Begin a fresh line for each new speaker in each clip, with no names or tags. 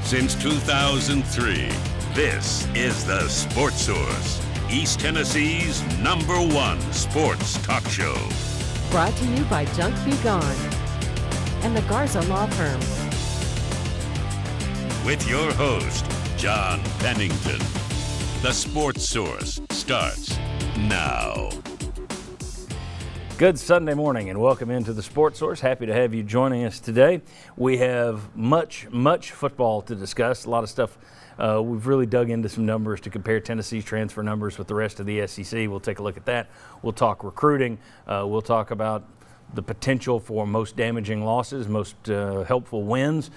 Since 2003, this is the Sports Source, East Tennessee's #1 sports talk show.
Brought to you by Junk Be Gone and the Garza Law Firm.
With your host, John Pennington. The Sports Source starts now.
Good Sunday morning and welcome into the Sports Source. Happy to have you joining us today. We have much football to discuss. A lot of stuff. We've really dug into some numbers to compare Tennessee's transfer numbers with the rest of the SEC. We'll take a look at that. We'll talk recruiting. We'll talk about the potential for most damaging losses, most helpful wins.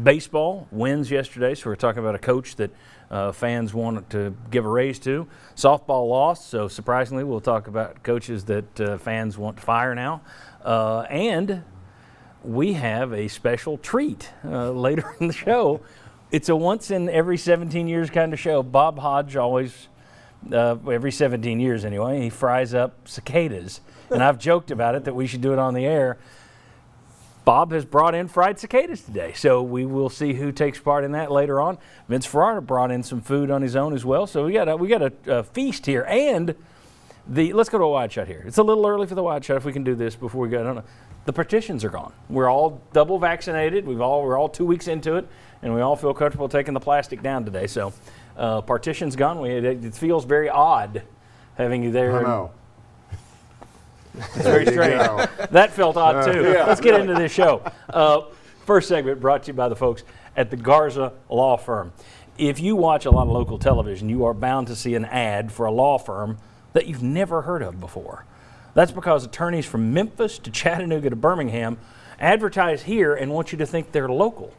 Baseball wins yesterday, so we're talking about a coach that fans wanted to give a raise to. Softball lost, so surprisingly we'll talk about coaches that fans want to fire now. And we have a special treat later in the show. It's a once in every 17 years kind of show. Bob Hodge always, every 17 years anyway, he fries up cicadas. And I've joked about it that we should do it on the air. Bob has brought in fried cicadas today, so we will see who takes part in that later on. Vince Ferrara brought in some food on his own as well, so we got a feast here. And let's go to a wide shot here. It's a little early for the wide shot if we can do this before we go. I don't know. The partitions are gone. We're all double vaccinated. We're all 2 weeks into it, and we all feel comfortable taking the plastic down today. So partitions gone. It feels very odd having you there.
I know.
It's very strange. That felt odd, too.
Yeah.
Let's get into this show. First segment brought to you by the folks at the Garza Law Firm. If you watch a lot of local television, you are bound to see an ad for a law firm that you've never heard of before. That's because attorneys from Memphis to Chattanooga to Birmingham advertise here and want you to think they're local.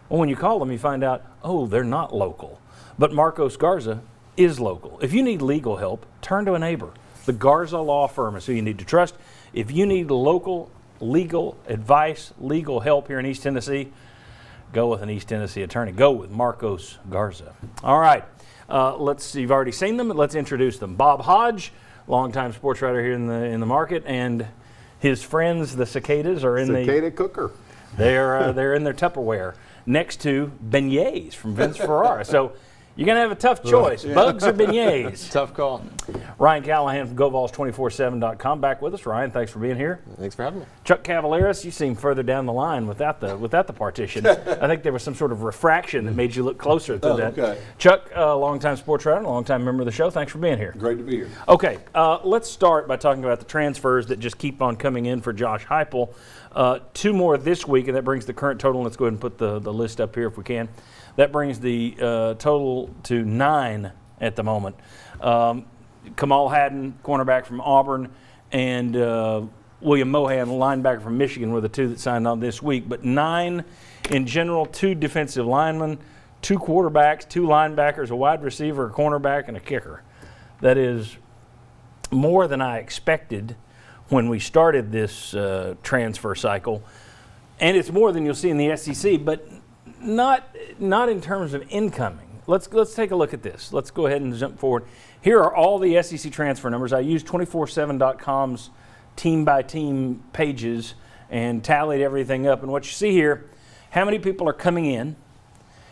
Well, when you call them, you find out, oh, they're not local. But Marcos Garza is local. If you need legal help, turn to a neighbor. The Garza Law Firm is who you need to trust. If you need local legal advice, legal help here in East Tennessee, go with an East Tennessee attorney. Go with Marcos Garza. All right. You've already seen them. Let's introduce them. Bob Hodge, longtime sports writer here in the market, and his friends, the cicadas, are in
Cicada cooker.
They're in their Tupperware next to beignets from Vince Ferrara. So you're going to have a tough choice. Bugs or beignets?
Tough call.
Ryan Callahan from GoVols247.com back with us. Ryan, thanks for being here.
Thanks for having me.
Chuck Cavaleras, you seem further down the line without the partition. I think there was some sort of refraction that made you look closer to that.
Okay.
Chuck, longtime sports writer, longtime member of the show. Thanks for being here.
Great to be here.
Okay, let's start by talking about the transfers that just keep on coming in for Josh Heupel. 2 more this week, and that brings the current total. Let's go ahead and put the list up here if we can. That brings the total to 9 at the moment. Kamal Haddon, cornerback from Auburn, and William Mohan, linebacker from Michigan, were the 2 that signed on this week. But 9 in general, 2 defensive linemen, 2 quarterbacks, 2 linebackers, a wide receiver, a cornerback, and a kicker. That is more than I expected when we started this transfer cycle. And it's more than you'll see in the SEC, but not in terms of incoming. Let's take a look at this. Let's go ahead and jump forward. Here are all the SEC transfer numbers. I used 247.com's team-by-team pages and tallied everything up. And what you see here, how many people are coming in,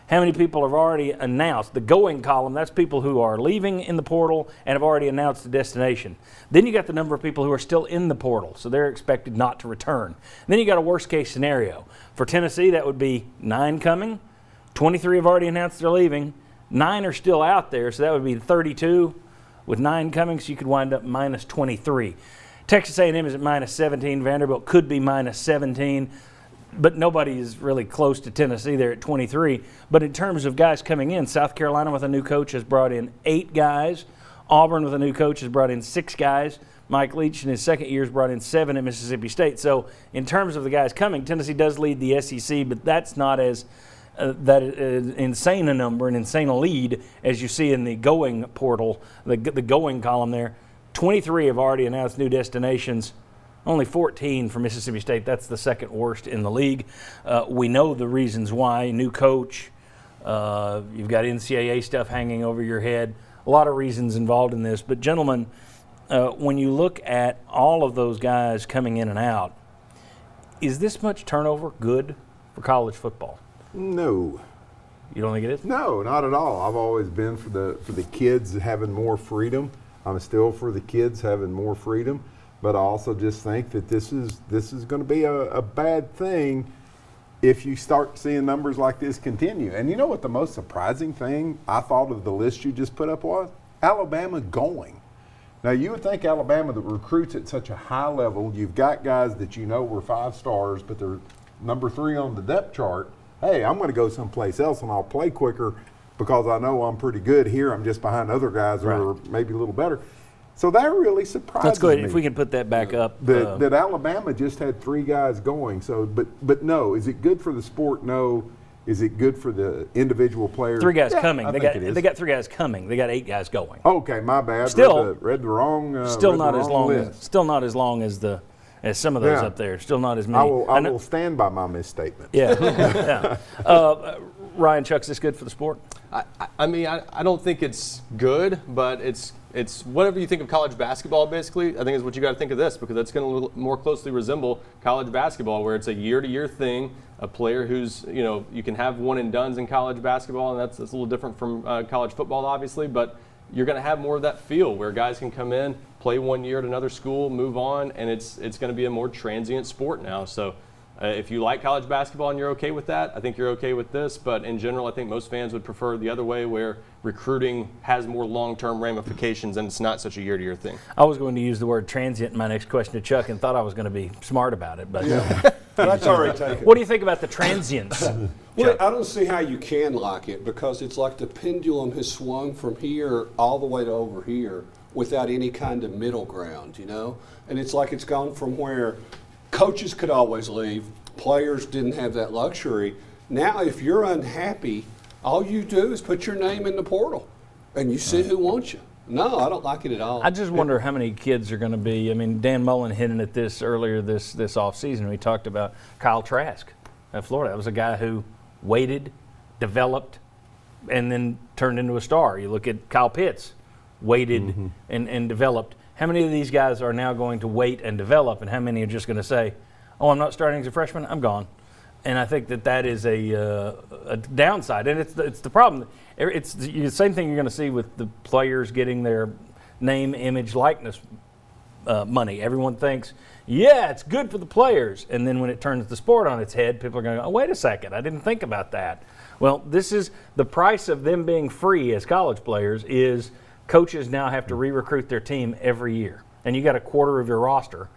how many people have already announced. The going column, that's people who are leaving in the portal and have already announced the destination. Then you got the number of people who are still in the portal, so they're expected not to return. And then you got a worst-case scenario. For Tennessee, that would be 9 coming, 23 have already announced they're leaving, 9 are still out there, so that would be 32 with 9 coming, so you could wind up minus 23. Texas A&M is at minus 17. Vanderbilt could be minus 17. But nobody is really close to Tennessee. They're at 23. But in terms of guys coming in, South Carolina with a new coach has brought in 8 guys. Auburn with a new coach has brought in 6 guys. Mike Leach in his second year has brought in 7 at Mississippi State. So in terms of the guys coming, Tennessee does lead the SEC, but that's not as insane a number, an insane a lead as you see in the going portal, the going column there. 23 have already announced new destinations. Only 14 for Mississippi State. That's the second worst in the league. We know the reasons why. New coach, you've got NCAA stuff hanging over your head. A lot of reasons involved in this. But, gentlemen, when you look at all of those guys coming in and out, Is this much turnover good for college football?
No.
You don't think it is?
No, not at all. I've always been for the kids having more freedom. I'm still for the kids having more freedom, but I also just think that this is going to be a bad thing if you start seeing numbers like this continue. And you know what the most surprising thing I thought of the list you just put up was? Alabama going. Now, you would think Alabama that recruits at such a high level, you've got guys that you know were 5 stars, but they're number 3 on the depth chart. Hey, I'm going to go someplace else and I'll play quicker because I know I'm pretty good here. I'm just behind other guys who are maybe a little better. So that really surprises me.
That's good. If we can put that back up.
That Alabama just had 3 guys going. So, but no, is it good for the sport? No. Is it good for the individual players?
3 guys coming. They got 3 guys coming. They got 8 guys going.
Okay, my bad.
Still
read the wrong.
Still not
read the
as
wrong
long.
list.
Still not as long as some of those up there. Still not as many.
I will stand by my misstatement.
Yeah. Ryan, Chuck, is this good for the sport?
I mean, I don't think it's good, but it's whatever you think of college basketball, basically, I think is what you got to think of this, because it's going to more closely resemble college basketball, where it's a year-to-year thing. A player who's, you can have one and dones in college basketball, and that's a little different from college football, obviously, but you're going to have more of that feel where guys can come in, play 1 year at another school, move on, and it's going to be a more transient sport now. So if you like college basketball and you're okay with that, I think you're okay with this. But in general, I think most fans would prefer the other way, where recruiting has more long-term ramifications and it's not such a year-to-year thing.
I was going to use the word transient in my next question to Chuck and thought I was going to be smart about it. But
That's already taken.
What do you think about the transients?
Well, I don't see how you can like it, because it's like the pendulum has swung from here all the way to over here without any kind of middle ground, And it's like it's gone from where coaches could always leave, players didn't have that luxury. Now, if you're unhappy, all you do is put your name in the portal and you see who wants you. No, I don't like it at all.
I just wonder how many kids are going to be. I mean, Dan Mullen hinted at this earlier this offseason. We talked about Kyle Trask at Florida. That was a guy who waited, developed, and then turned into a star. You look at Kyle Pitts, waited and developed. How many of these guys are now going to wait and develop, and how many are just going to say, oh, I'm not starting as a freshman, I'm gone? And I think that is a downside, and it's the problem. It's the same thing you're going to see with the players getting their name, image, likeness money. Everyone thinks, yeah, it's good for the players, and then when it turns the sport on its head, people are going to go, oh, wait a second, I didn't think about that. Well, this is the price of them being free as college players is coaches now have to re-recruit their team every year, and you got a quarter of your roster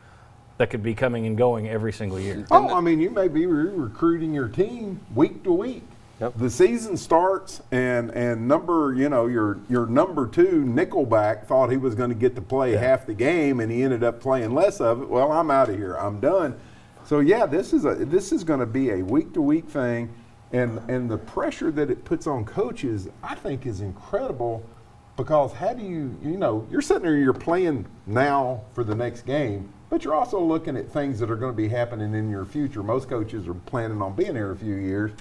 that could be coming and going every single year.
Oh, I mean, you may be recruiting your team week to week.
Yep.
The season starts, and your number 2 nickelback thought he was going to get to play half the game, and he ended up playing less of it. Well, I'm out of here. I'm done. So yeah, this is going to be a week to week thing, and the pressure that it puts on coaches, I think, is incredible. Because how do you're sitting there, you're playing now for the next game, but you're also looking at things that are going to be happening in your future. Most coaches are planning on being here a few years.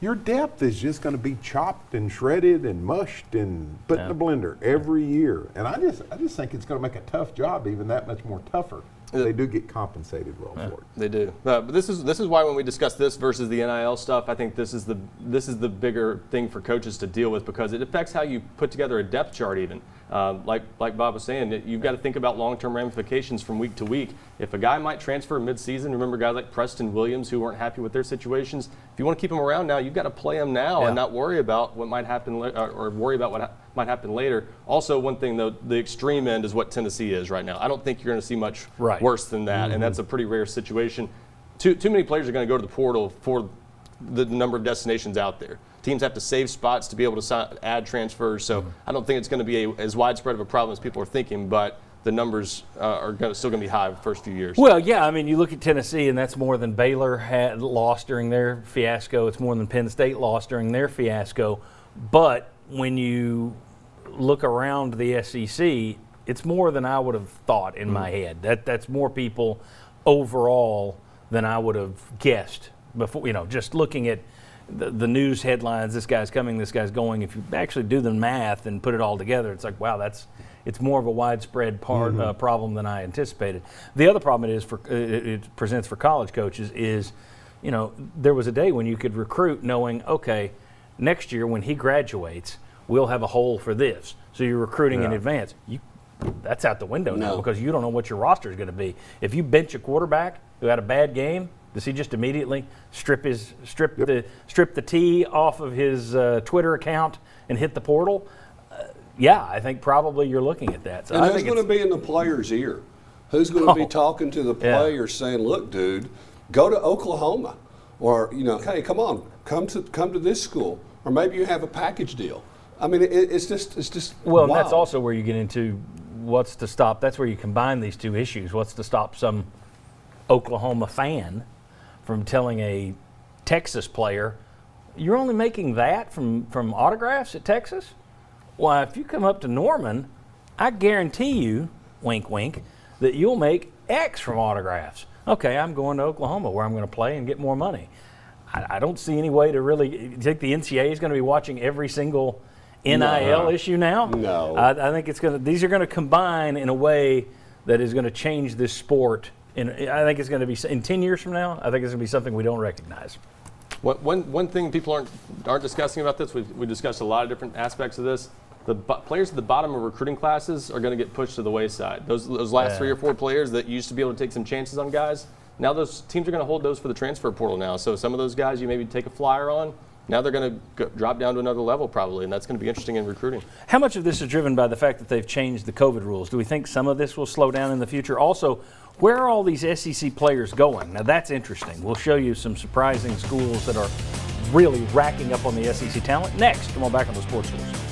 Your depth is just going to be chopped and shredded and mushed and put in the blender every year. And I just think it's going to make a tough job even that much more tougher. They do get compensated well for it.
They do. But this is why when we discuss this versus the NIL stuff, I think this is the bigger thing for coaches to deal with, because it affects how you put together a depth chart even. Like Bob was saying, you've got to think about long-term ramifications from week to week. If a guy might transfer mid-season, remember guys like Preston Williams who weren't happy with their situations. If you want to keep them around now, you've got to play them now and not worry about what might happen or worry about what might happen later. Also, one thing though, the extreme end is what Tennessee is right now. I don't think you're going to see much worse than that, and that's a pretty rare situation. Too many players are going to go to the portal for the number of destinations out there. Teams have to save spots to be able to add transfers, so I don't think it's going to be as widespread of a problem as people are thinking, but the numbers are still going to be high the first few years.
Well, yeah, I mean, you look at Tennessee, and that's more than Baylor had lost during their fiasco. It's more than Penn State lost during their fiasco. But when you look around the SEC, it's more than I would have thought in my head. That's more people overall than I would have guessed before. Just looking at the news headlines, this guy's coming, this guy's going. If you actually do the math and put it all together, it's like, wow, it's more of a widespread problem than I anticipated. The other problem it presents for college coaches is, there was a day when you could recruit knowing, okay, next year when he graduates, we'll have a hole for this. So you're recruiting in advance. That's out the window now because you don't know what your roster is going to be. If you bench a quarterback who had a bad game, does he just immediately strip the T off of his Twitter account and hit the portal? Yeah, I think probably you're looking at that. So
and who's going to be in the player's ear? Who's going to be talking to the player saying, "Look, dude, go to Oklahoma," or "Hey, come on, come to this school," or maybe you have a package deal. I mean, it's just
well,
wild.
And that's also where you get into what's to stop. That's where you combine these two issues. What's to stop some Oklahoma fan from telling a Texas player, "You're only making that from autographs at Texas? Why, if you come up to Norman, I guarantee you, wink, wink, that you'll make X from autographs." Okay, I'm going to Oklahoma where I'm going to play and get more money. I don't see any way to really – you think the NCAA is going to be watching every single NIL issue now?
No.
I think these are going to combine in a way that is going to change this sport. And I think it's going to be, in 10 years from now, I think it's going to be something we don't recognize.
One thing people aren't discussing about this, we discussed a lot of different aspects of this. The players at the bottom of recruiting classes are going to get pushed to the wayside. Those last 3 or 4 players that used to be able to take some chances on guys, now those teams are going to hold those for the transfer portal now. So some of those guys you maybe take a flyer on, now they're going to drop down to another level probably, and that's going to be interesting in recruiting.
How much of this is driven by the fact that they've changed the COVID rules? Do we think some of this will slow down in the future? Also, where are all these SEC players going? Now, that's interesting. We'll show you some surprising schools that are really racking up on the SEC talent next. Come on back on the Sports Source.